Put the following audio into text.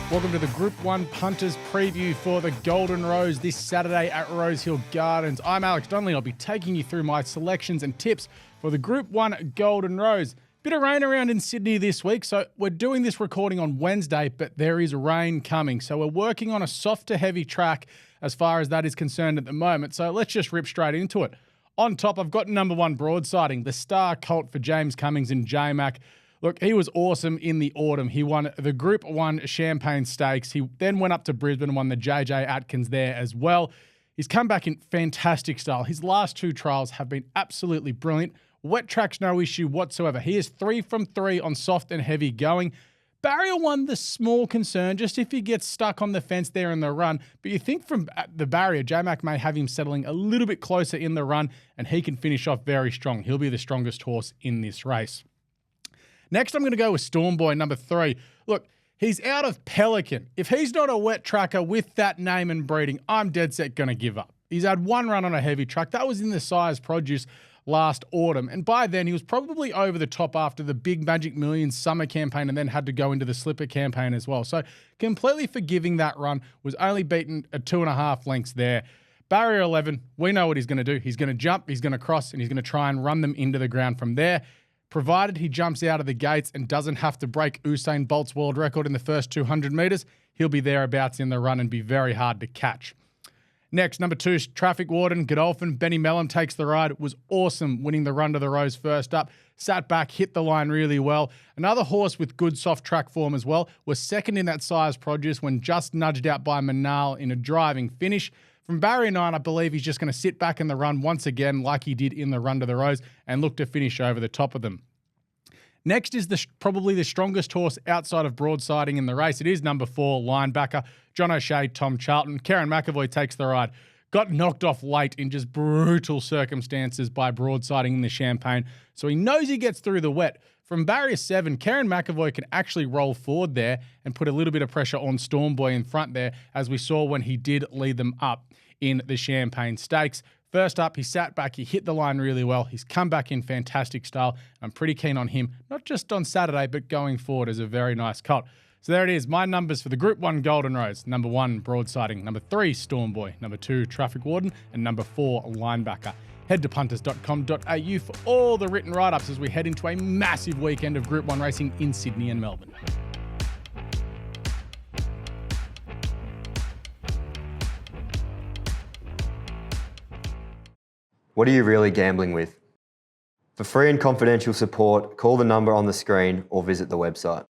Welcome to the Group 1 Punters preview for the Golden Rose this Saturday at Rosehill Gardens. I'm Alex Donnelly. I'll be taking you through my selections and tips for the Group 1 Golden Rose. Bit of rain around in Sydney this week, so we're doing this recording on Wednesday, but there is rain coming. So we're working on a soft to heavy track as far as that is concerned at the moment. So let's just rip straight into it. On top, I've got number 1 broadsiding, the star colt for James Cummings and J-Mac. Look, he was awesome in the autumn. He won the Group 1 Champagne Stakes. He then went up to Brisbane and won the JJ Atkins there as well. He's come back in fantastic style. His last 2 trials have been absolutely brilliant. Wet track's no issue whatsoever. He is 3 from 3 on soft and heavy going. Barrier 1, the small concern, just if he gets stuck on the fence there in the run. But you think from the barrier, J-Mac may have him settling a little bit closer in the run, and he can finish off very strong. He'll be the strongest horse in this race. Next, I'm going to go with Storm Boy, number 3. Look, he's out of Pelican. If he's not a wet tracker with that name and breeding, I'm dead set going to give up. He's had 1 run on a heavy track. That was in the Sire's Produce last autumn. And by then, he was probably over the top after the big Magic Millions summer campaign and then had to go into the Slipper campaign as well. So completely forgiving that run, was only beaten at 2.5 lengths there. Barrier 11, we know what he's going to do. He's going to jump, he's going to cross, and he's going to try and run them into the ground from there. Provided he jumps out of the gates and doesn't have to break Usain Bolt's world record in the first 200 metres, he'll be thereabouts in the run and be very hard to catch. Next, number 2, Traffic Warden, Godolphin. Benny Mellum takes the ride. Was awesome winning the Run to the Rose first up. Sat back, hit the line really well. Another horse with good soft track form as well. Was second in that Sire's Produce when just nudged out by Manal in a driving finish. From barrier 9, I believe he's just going to sit back in the run once again like he did in the Run to the Rose and look to finish over the top of them. Next is probably the strongest horse outside of broadsiding in the race. It is number 4, Linebacker, John O'Shea, Tom Charlton. Karen McAvoy takes the ride. Got knocked off late in just brutal circumstances by broadsiding in the Champagne, so he knows he gets through the wet. From barrier 7, Karen McAvoy can actually roll forward there and put a little bit of pressure on Storm Boy in front there, as we saw when he did lead them up in the Champagne Stakes. First up, he sat back, he hit the line really well. He's come back in fantastic style. I'm pretty keen on him, not just on Saturday, but going forward as a very nice colt. So there it is, my numbers for the Group 1 Golden Rose. Number 1, Broadsiding. Number 3, Storm Boy. Number 2, Traffic Warden. And number 4, Linebacker. Head to punters.com.au for all the written write-ups as we head into a massive weekend of Group 1 racing in Sydney and Melbourne. What are you really gambling with? For free and confidential support, call the number on the screen or visit the website.